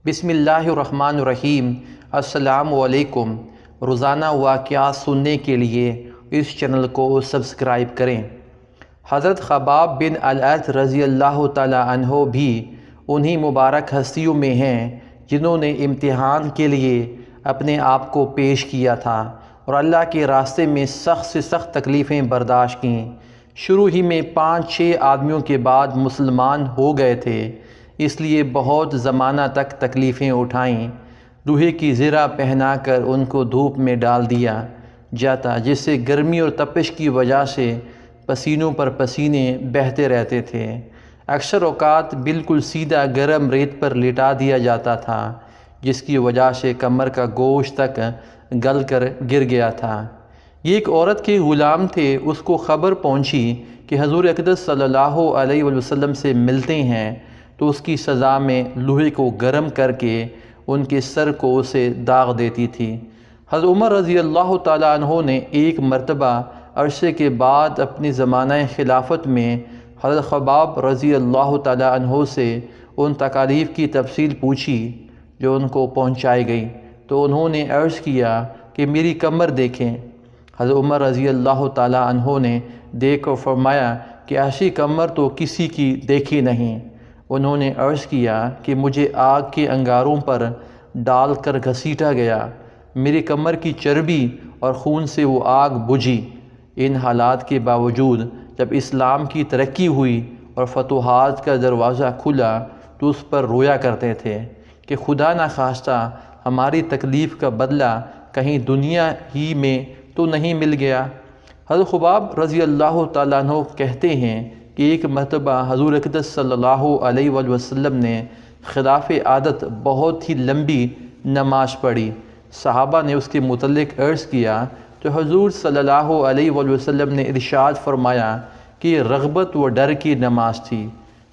بسم اللہ الرحمن الرحیم۔ السلام علیکم۔ روزانہ واقعات سننے کے لیے اس چینل کو سبسکرائب کریں۔ حضرت خباب بن الارت رضی اللہ تعالی عنہ بھی انہی مبارک ہستیوں میں ہیں جنہوں نے امتحان کے لیے اپنے آپ کو پیش کیا تھا اور اللہ کے راستے میں سخت سے سخت تکلیفیں برداشت کیں۔ شروع ہی میں 5-6 آدمیوں کے بعد مسلمان ہو گئے تھے، اس لیے بہت زمانہ تک تکلیفیں اٹھائیں۔ لوہے کی زرہ پہنا کر ان کو دھوپ میں ڈال دیا جاتا، جس سے گرمی اور تپش کی وجہ سے پسینوں پر پسینے بہتے رہتے تھے۔ اکثر اوقات بالکل سیدھا گرم ریت پر لٹا دیا جاتا تھا، جس کی وجہ سے کمر کا گوشت تک گل کر گر گیا تھا۔ یہ ایک عورت کے غلام تھے، اس کو خبر پہنچی کہ حضور اقدس صلی اللہ علیہ وسلم سے ملتے ہیں، تو اس کی سزا میں لوہے کو گرم کر کے ان کے سر کو اسے داغ دیتی تھی۔ حضرت عمر رضی اللہ تعالیٰ عنہ نے ایک مرتبہ عرصے کے بعد اپنی زمانہ خلافت میں حضرت خباب رضی اللہ تعالیٰ عنہ سے ان تکالیف کی تفصیل پوچھی جو ان کو پہنچائی گئی، تو انہوں نے عرض کیا کہ میری کمر دیکھیں۔ حضرت عمر رضی اللہ تعالیٰ عنہ نے دیکھ کر فرمایا کہ ایسی کمر تو کسی کی دیکھی نہیں۔ انہوں نے عرض کیا کہ مجھے آگ کے انگاروں پر ڈال کر گھسیٹا گیا، میری کمر کی چربی اور خون سے وہ آگ بجھی۔ ان حالات کے باوجود جب اسلام کی ترقی ہوئی اور فتوحات کا دروازہ کھلا تو اس پر رویا کرتے تھے کہ خدا نخواستہ ہماری تکلیف کا بدلہ کہیں دنیا ہی میں تو نہیں مل گیا۔ حضرت خباب رضی اللہ تعالیٰ عنہ کہتے ہیں کہ ایک مرتبہ حضور اقدس صلی اللہ علیہ وسلم نے خلاف عادت بہت ہی لمبی نماز پڑھی۔ صحابہ نے اس کے متعلق عرض کیا تو حضور صلی اللہ علیہ وسلم نے ارشاد فرمایا کہ یہ رغبت و ڈر کی نماز تھی۔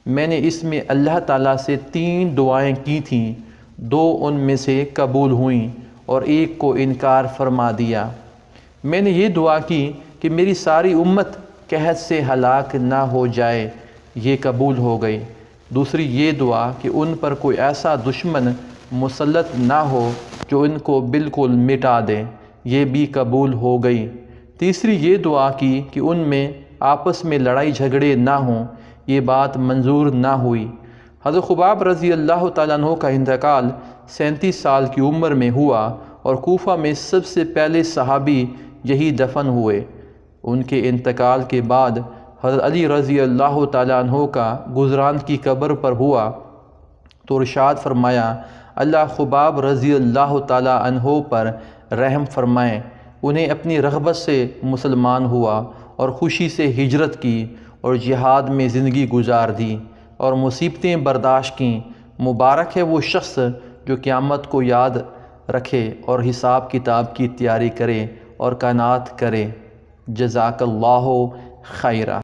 میں نے اس میں اللہ تعالیٰ سے 3 دعائیں کی تھیں، 2 ان میں سے قبول ہوئیں اور ایک کو انکار فرما دیا۔ میں نے یہ دعا کی کہ میری ساری امت قحط سے ہلاک نہ ہو جائے، یہ قبول ہو گئی۔ دوسری یہ دعا کہ ان پر کوئی ایسا دشمن مسلط نہ ہو جو ان کو بالکل مٹا دے، یہ بھی قبول ہو گئی۔ تیسری یہ دعا کی کہ ان میں آپس میں لڑائی جھگڑے نہ ہوں، یہ بات منظور نہ ہوئی۔ حضرت خباب رضی اللہ تعالیٰ عنہ کا انتقال 37 سال کی عمر میں ہوا اور کوفہ میں سب سے پہلے صحابی یہی دفن ہوئے۔ ان کے انتقال کے بعد حضرت علی رضی اللہ تعالیٰ عنہ کا گزران کی قبر پر ہوا تو ارشاد فرمایا اللہ خباب رضی اللہ تعالیٰ عنہ پر رحم فرمائیں، انہیں اپنی رغبت سے مسلمان ہوا اور خوشی سے ہجرت کی اور جہاد میں زندگی گزار دی اور مصیبتیں برداشت کیں۔ مبارک ہے وہ شخص جو قیامت کو یاد رکھے اور حساب کتاب کی تیاری کرے اور قناعت کرے۔ جزاک اللہ خیرہ۔